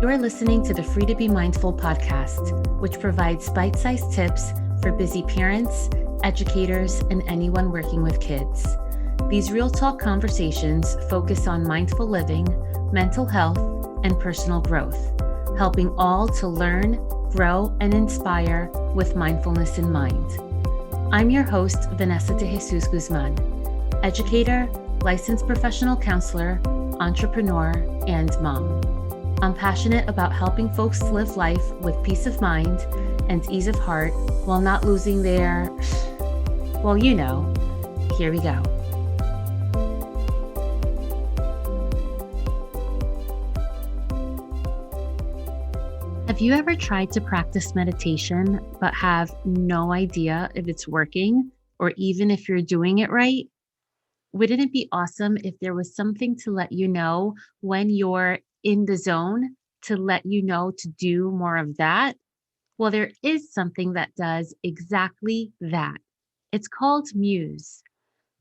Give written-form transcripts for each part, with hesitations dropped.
You're listening to the Free to Be Mindful podcast, which provides bite-sized tips for busy parents, educators, and anyone working with kids. These real talk conversations focus on mindful living, mental health, and personal growth, helping all to learn, grow, and inspire with mindfulness in mind. I'm your host, Vanessa de Jesus Guzman, educator, licensed professional counselor, entrepreneur, and mom. I'm passionate about helping folks live life with peace of mind and ease of heart while not losing their, well, you know, here we go. Have you ever tried to practice meditation but have no idea if it's working or even if you're doing it right? Wouldn't it be awesome if there was something to let you know when you're in the zone, to let you know to do more of that? Well, there is something that does exactly that. It's called MUSE.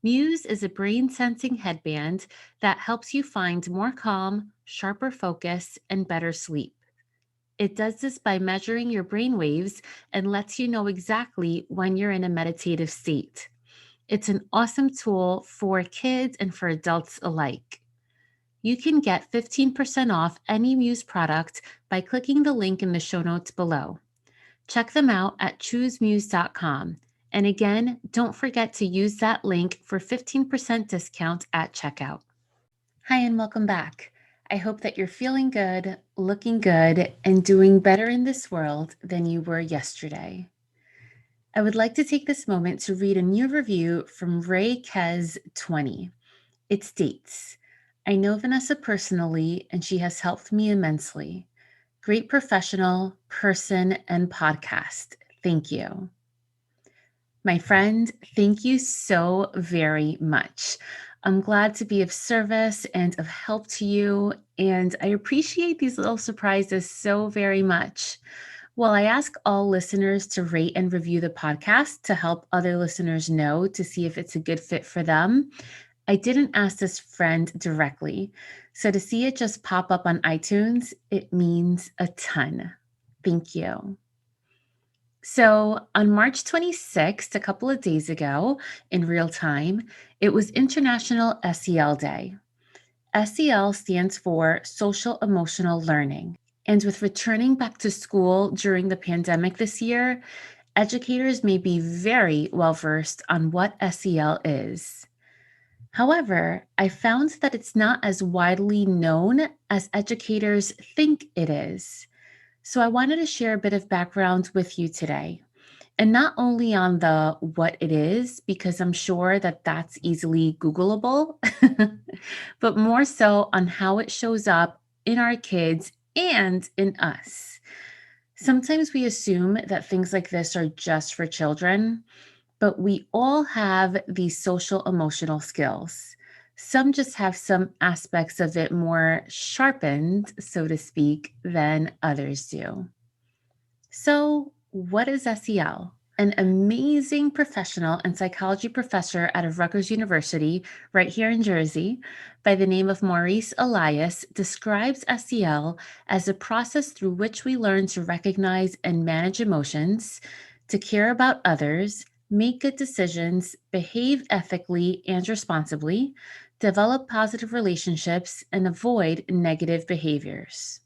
MUSE is a brain sensing headband that helps you find more calm, sharper focus, and better sleep. It does this by measuring your brain waves and lets you know exactly when you're in a meditative state. It's an awesome tool for kids and for adults alike. You can get 15% off any MUSE product by clicking the link in the show notes below. Check them out at choosemuse.com. And again, don't forget to use that link for 15% discount at checkout. Hi, and welcome back. I hope that you're feeling good, looking good, and doing better in this world than you were yesterday. I would like to take this moment to read a new review from Ray Kez 20. It states, I know Vanessa personally, and she has helped me immensely. Great professional, person, and podcast. Thank you. My friend, thank you so very much. I'm glad to be of service and of help to you, and I appreciate these little surprises so very much. Well, I ask all listeners to rate and review the podcast to help other listeners know to see if it's a good fit for them. I didn't ask this friend directly, so to see it just pop up on iTunes, it means a ton. Thank you. So on March 26th, a couple of days ago, in real time, it was International SEL Day. SEL stands for Social Emotional Learning. And with returning back to school during the pandemic this year, educators may be very well versed on what SEL is. However, I found that it's not as widely known as educators think it is. So I wanted to share a bit of background with you today. And not only on the what it is, because I'm sure that that's easily Googleable, but more so on how it shows up in our kids and in us. Sometimes we assume that things like this are just for children, but we all have these social emotional skills. Some just have some aspects of it more sharpened, so to speak, than others do. So, what is SEL? An amazing professional and psychology professor out of Rutgers University, right here in Jersey, by the name of Maurice Elias, describes SEL as a process through which we learn to recognize and manage emotions, to care about others, make good decisions, behave ethically and responsibly, develop positive relationships, and avoid negative behaviors.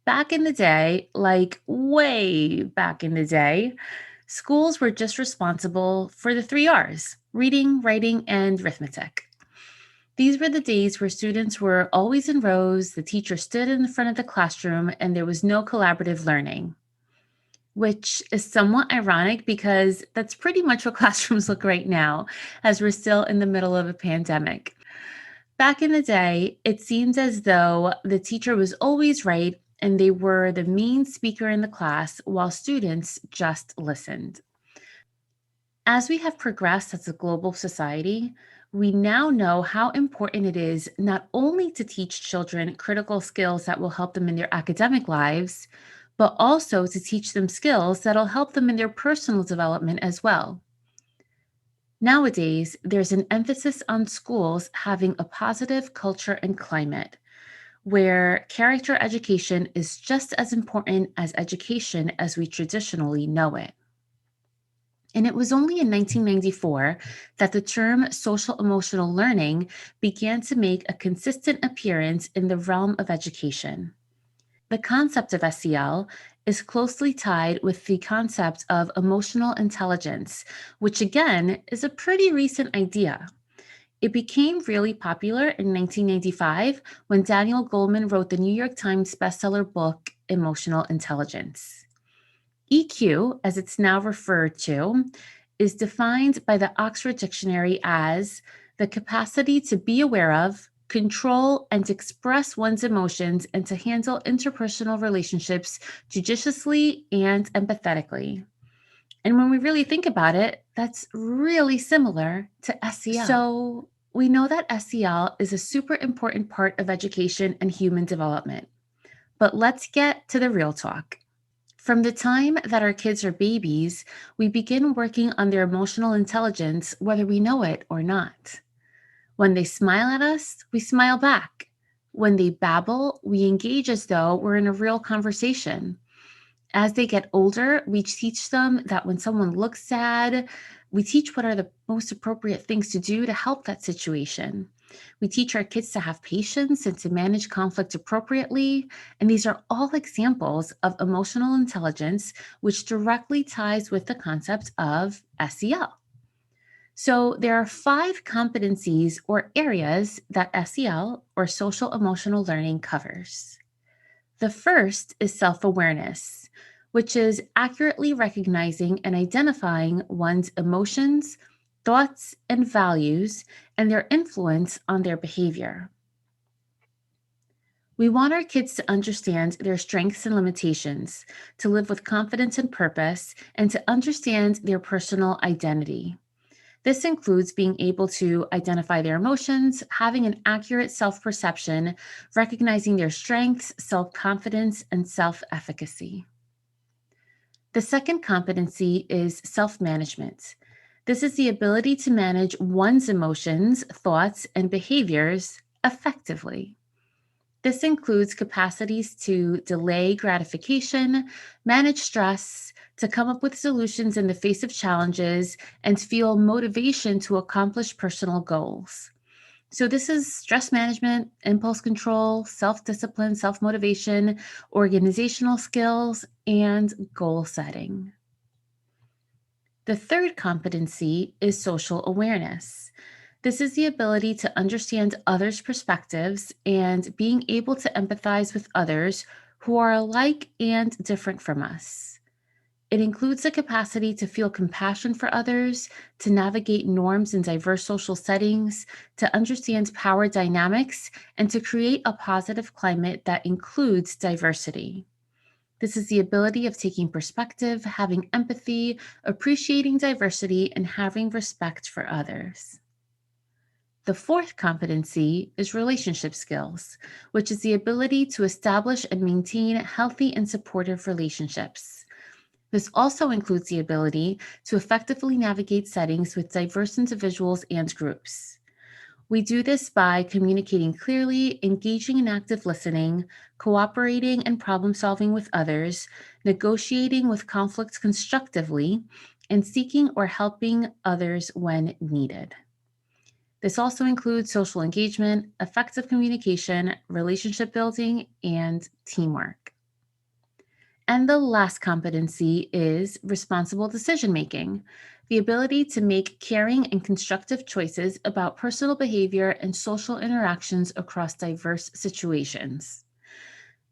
Back in the day, like way back in the day, schools were just responsible for the 3 R's, reading, writing, and arithmetic. These were the days where students were always in rows, the teacher stood in the front of the classroom, and there was no collaborative learning, which is somewhat ironic because that's pretty much what classrooms look right now, as we're still in the middle of a pandemic. Back in the day, it seems as though the teacher was always right and they were the main speaker in the class while students just listened. As we have progressed as a global society, we now know how important it is not only to teach children critical skills that will help them in their academic lives, but also to teach them skills that'll help them in their personal development as well. Nowadays, there's an emphasis on schools having a positive culture and climate, where character education is just as important as education as we traditionally know it. And it was only in 1994 that the term social emotional learning began to make a consistent appearance in the realm of education. The concept of SEL is closely tied with the concept of emotional intelligence, which again is a pretty recent idea. It became really popular in 1995 when Daniel Goleman wrote the New York Times bestseller book, Emotional Intelligence. EQ, as it's now referred to, is defined by the Oxford Dictionary as the capacity to be aware of, control, and express one's emotions and to handle interpersonal relationships judiciously and empathetically. And when we really think about it, that's really similar to SEL. So we know that SEL is a super important part of education and human development. But let's get to the real talk. From the time that our kids are babies, we begin working on their emotional intelligence, whether we know it or not. When they smile at us, we smile back. When they babble, we engage as though we're in a real conversation. As they get older, we teach them that when someone looks sad, we teach what are the most appropriate things to do to help that situation. We teach our kids to have patience and to manage conflict appropriately. And these are all examples of emotional intelligence, which directly ties with the concept of SEL. So there are 5 competencies or areas that SEL or social emotional learning covers. The first is self-awareness, which is accurately recognizing and identifying one's emotions, thoughts, and values and their influence on their behavior. We want our kids to understand their strengths and limitations, to live with confidence and purpose, and to understand their personal identity. This includes being able to identify their emotions, having an accurate self-perception, recognizing their strengths, self-confidence, and self-efficacy. The second competency is self-management. This is the ability to manage one's emotions, thoughts, and behaviors effectively. This includes capacities to delay gratification, manage stress, to come up with solutions in the face of challenges, and feel motivation to accomplish personal goals. So, this is stress management, impulse control, self discipline, self motivation, organizational skills, and goal setting. The third competency is social awareness. This is the ability to understand others' perspectives and being able to empathize with others who are alike and different from us. It includes the capacity to feel compassion for others, to navigate norms in diverse social settings, to understand power dynamics, and to create a positive climate that includes diversity. This is the ability of taking perspective, having empathy, appreciating diversity, and having respect for others. The fourth competency is relationship skills, which is the ability to establish and maintain healthy and supportive relationships. This also includes the ability to effectively navigate settings with diverse individuals and groups. We do this by communicating clearly, engaging in active listening, cooperating and problem solving with others, negotiating with conflicts constructively, and seeking or helping others when needed. This also includes social engagement, effective communication, relationship building, and teamwork. And the last competency is responsible decision making, the ability to make caring and constructive choices about personal behavior and social interactions across diverse situations.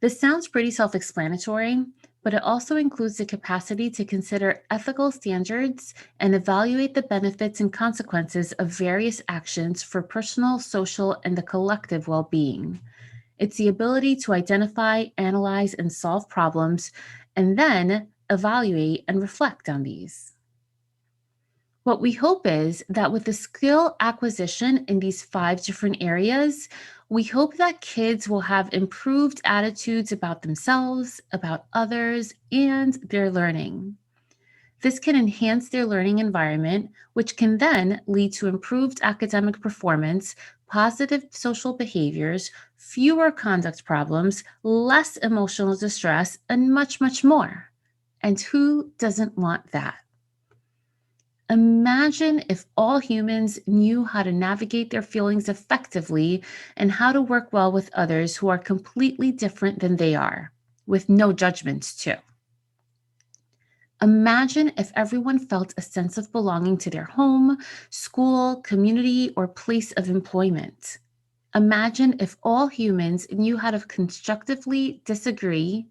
This sounds pretty self-explanatory, but it also includes the capacity to consider ethical standards and evaluate the benefits and consequences of various actions for personal, social, and the collective well-being. It's the ability to identify, analyze, and solve problems, and then evaluate and reflect on these. What we hope is that with the skill acquisition in these 5 different areas, we hope that kids will have improved attitudes about themselves, about others, and their learning. This can enhance their learning environment, which can then lead to improved academic performance, positive social behaviors, fewer conduct problems, less emotional distress, and much, much more. And who doesn't want that? Imagine if all humans knew how to navigate their feelings effectively and how to work well with others who are completely different than they are, with no judgments, too. Imagine if everyone felt a sense of belonging to their home, school, community, or place of employment. Imagine if all humans knew how to constructively disagree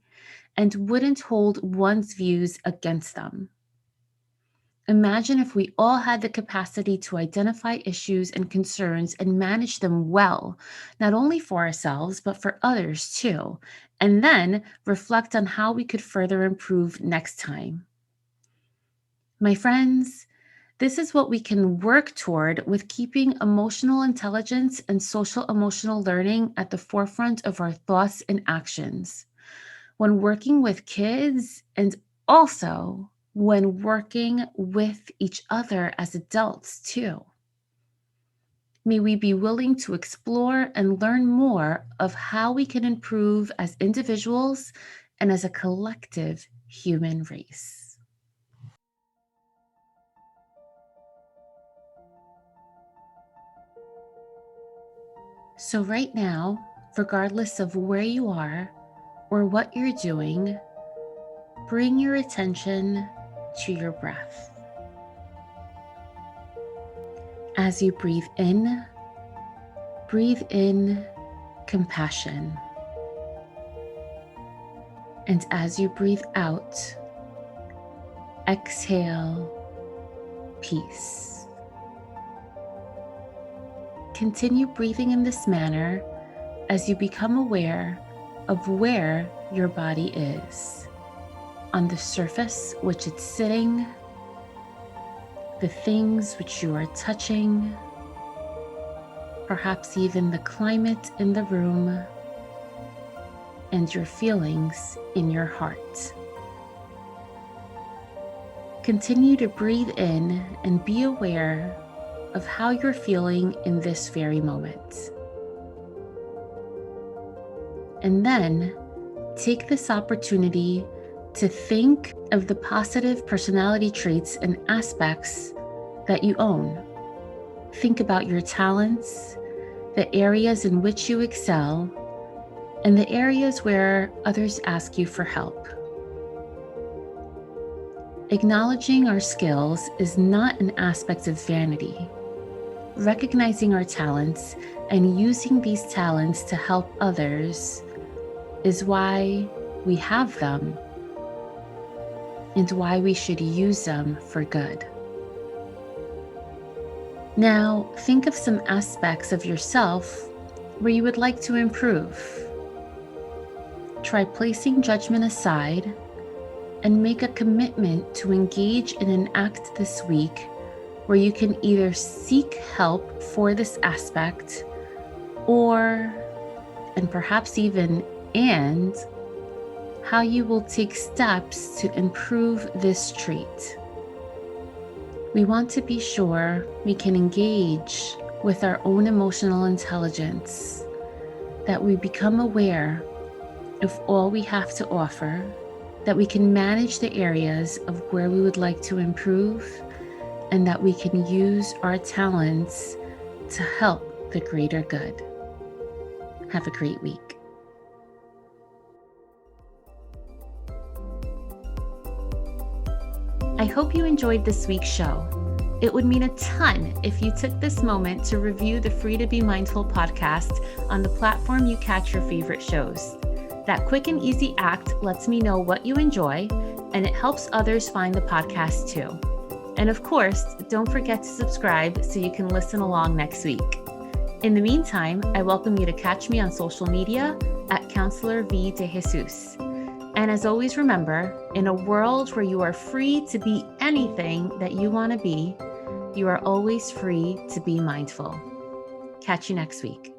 and wouldn't hold one's views against them. Imagine if we all had the capacity to identify issues and concerns and manage them well, not only for ourselves, but for others too, and then reflect on how we could further improve next time. My friends, this is what we can work toward with keeping emotional intelligence and social emotional learning at the forefront of our thoughts and actions when working with kids and also when working with each other as adults too. May we be willing to explore and learn more of how we can improve as individuals and as a collective human race. So right now, regardless of where you are or what you're doing, bring your attention to your breath. As you breathe in compassion. And as you breathe out, exhale peace. Continue breathing in this manner as you become aware of where your body is, on the surface which it's sitting, the things which you are touching, perhaps even the climate in the room, and your feelings in your heart. Continue to breathe in and be aware of how you're feeling in this very moment. And then take this opportunity to think of the positive personality traits and aspects that you own. Think about your talents, the areas in which you excel, and the areas where others ask you for help. Acknowledging our skills is not an aspect of vanity. Recognizing our talents and using these talents to help others is why we have them and why we should use them for good. Now, think of some aspects of yourself where you would like to improve. Try placing judgment aside and make a commitment to engage in an act this week where you can either seek help for this aspect or, and perhaps even, and how you will take steps to improve this trait. We want to be sure we can engage with our own emotional intelligence, that we become aware of all we have to offer, that we can manage the areas of where we would like to improve, and that we can use our talents to help the greater good. Have a great week. I hope you enjoyed this week's show. It would mean a ton if you took this moment to review the Free to Be Mindful podcast on the platform you catch your favorite shows. That quick and easy act lets me know what you enjoy, and it helps others find the podcast too. And of course, don't forget to subscribe so you can listen along next week. In the meantime, I welcome you to catch me on social media at Counselor V de Jesus. And as always, remember, in a world where you are free to be anything that you want to be, you are always free to be mindful. Catch you next week.